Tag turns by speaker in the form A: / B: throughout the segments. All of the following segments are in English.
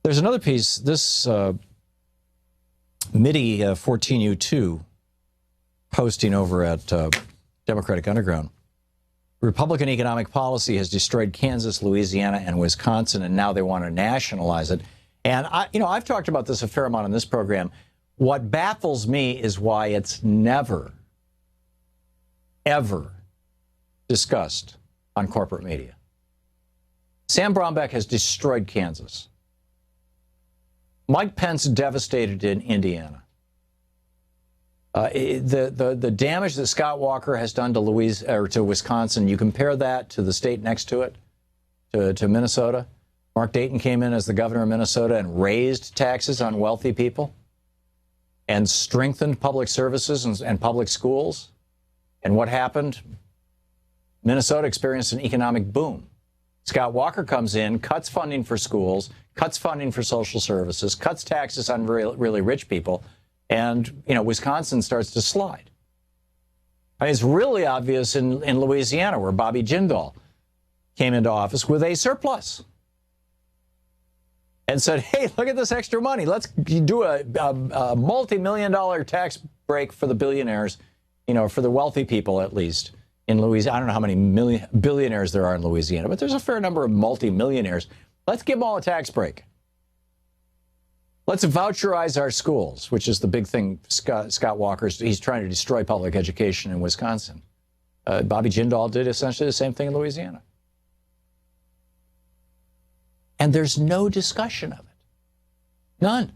A: There's another piece, this MIDI 14U2 posting over at Democratic Underground. Republican economic policy has destroyed Kansas, Louisiana, and Wisconsin, and now they want to nationalize it. And I've talked about this a fair amount on this program. What baffles me is why it's never, ever discussed on corporate media. Sam Brownback has destroyed Kansas. Mike Pence devastated in Indiana. The damage that Scott Walker has done to Wisconsin, you compare that to the state next to it, to Minnesota. Mark Dayton came in as the governor of Minnesota and raised taxes on wealthy people and strengthened public services and public schools. And what happened? Minnesota experienced an economic boom. Scott Walker comes in, cuts funding for schools, cuts funding for social services, cuts taxes on really rich people, and Wisconsin starts to slide. I mean, it's really obvious in Louisiana, where Bobby Jindal came into office with a surplus and said, hey, look at this extra money. Let's do a multi-million-dollar tax break for the billionaires, for the wealthy people at least in Louisiana. I don't know how many billionaires there are in Louisiana, but there's a fair number of multi-millionaires. Let's give them all a tax break. Let's voucherize our schools, which is the big thing Scott Walker's, he's trying to destroy public education in Wisconsin. Bobby Jindal did essentially the same thing in Louisiana. And there's no discussion of it. None.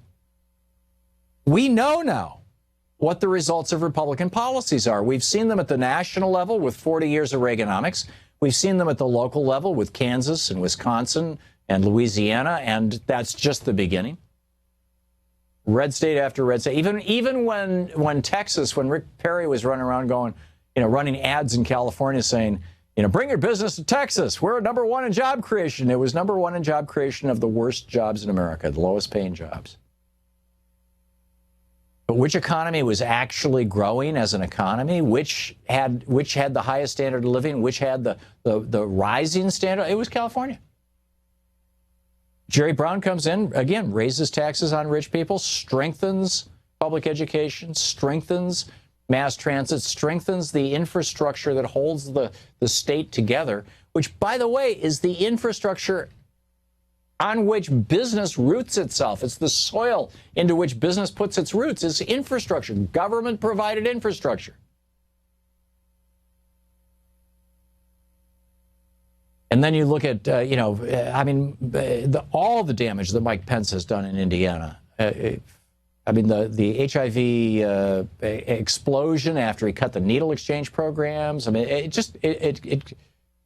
A: We know now what the results of Republican policies are. We've seen them at the national level with 40 years of Reaganomics. We've seen them at the local level with Kansas and Wisconsin and Louisiana, and that's just the beginning. Red state after red state. Even when Texas, when Rick Perry was running around going, running ads in California saying, bring your business to Texas. We're number one in job creation. It was number one in job creation of the worst jobs in America, the lowest paying jobs. But which economy was actually growing as an economy? Which had the highest standard of living? Which had the rising standard? It was California. Jerry Brown comes in, again, raises taxes on rich people, strengthens public education, strengthens mass transit, strengthens the infrastructure that holds the state together, which, by the way, is the infrastructure on which business roots itself. It's the soil into which business puts its roots. It's infrastructure, government-provided infrastructure. And then you look at, all the damage that Mike Pence has done in Indiana. The HIV explosion after he cut the needle exchange programs. I mean,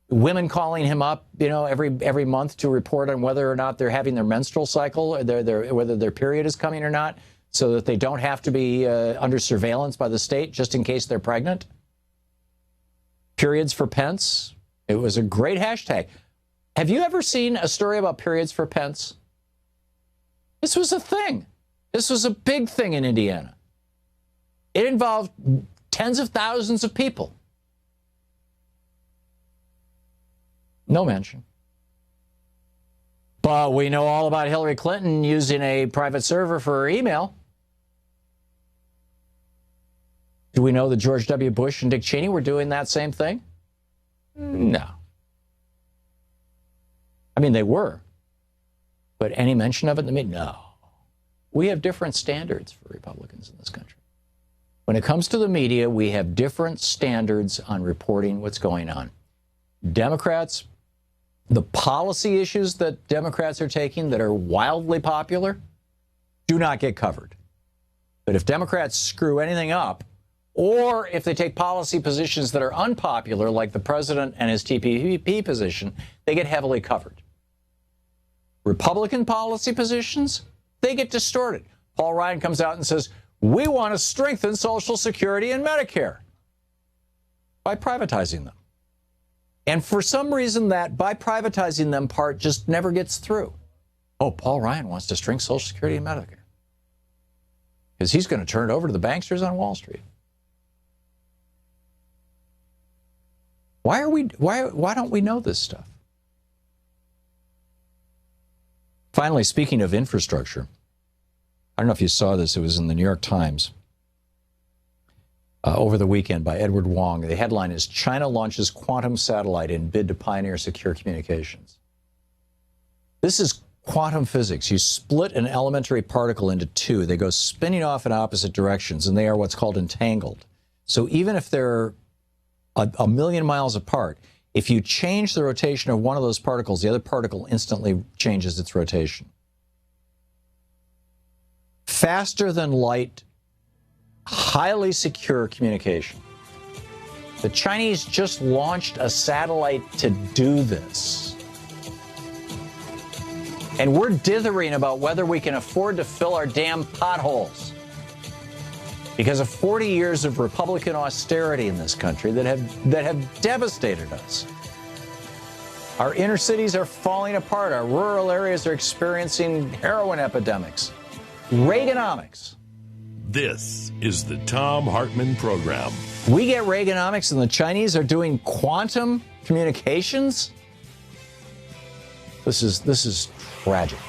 A: women calling him up, every month to report on whether or not they're having their menstrual cycle, whether their period is coming or not, so that they don't have to be under surveillance by the state just in case they're pregnant. Periods for Pence. It was a great hashtag. Have you ever seen a story about periods for Pence? This was a thing. This was a big thing in Indiana. It involved tens of thousands of people. No mention. But we know all about Hillary Clinton using a private server for her email. Do we know that George W. Bush and Dick Cheney were doing that same thing? No. I mean, they were. But any mention of it in the media? No. We have different standards for Republicans in this country. When it comes to the media, we have different standards on reporting what's going on. Democrats, the policy issues that Democrats are taking that are wildly popular do not get covered. But if Democrats screw anything up, or if they take policy positions that are unpopular, like the president and his TPP position, they get heavily covered. Republican policy positions, they get distorted. Paul Ryan comes out and says, we want to strengthen Social Security and Medicare by privatizing them. And for some reason, that by privatizing them part just never gets through. Oh, Paul Ryan wants to strengthen Social Security and Medicare because he's going to turn it over to the banksters on Wall Street. Why don't we know this stuff? Finally, speaking of infrastructure, I don't know if you saw this. It was in the New York Times over the weekend by Edward Wong. The headline is, China launches quantum satellite in bid to pioneer secure communications. This is quantum physics. You split an elementary particle into two. They go spinning off in opposite directions, and they are what's called entangled. So even if they're a million miles apart, if you change the rotation of one of those particles, the other particle instantly changes its rotation. Faster than light, highly secure communication. The Chinese just launched a satellite to do this. And we're dithering about whether we can afford to fill our damn potholes because of 40 years of Republican austerity in this country that have devastated us. Our inner cities are falling apart. Our rural areas are experiencing heroin epidemics. Reaganomics.
B: This is the Thom Hartmann Program.
A: We get Reaganomics and the Chinese are doing quantum communications? This is tragic.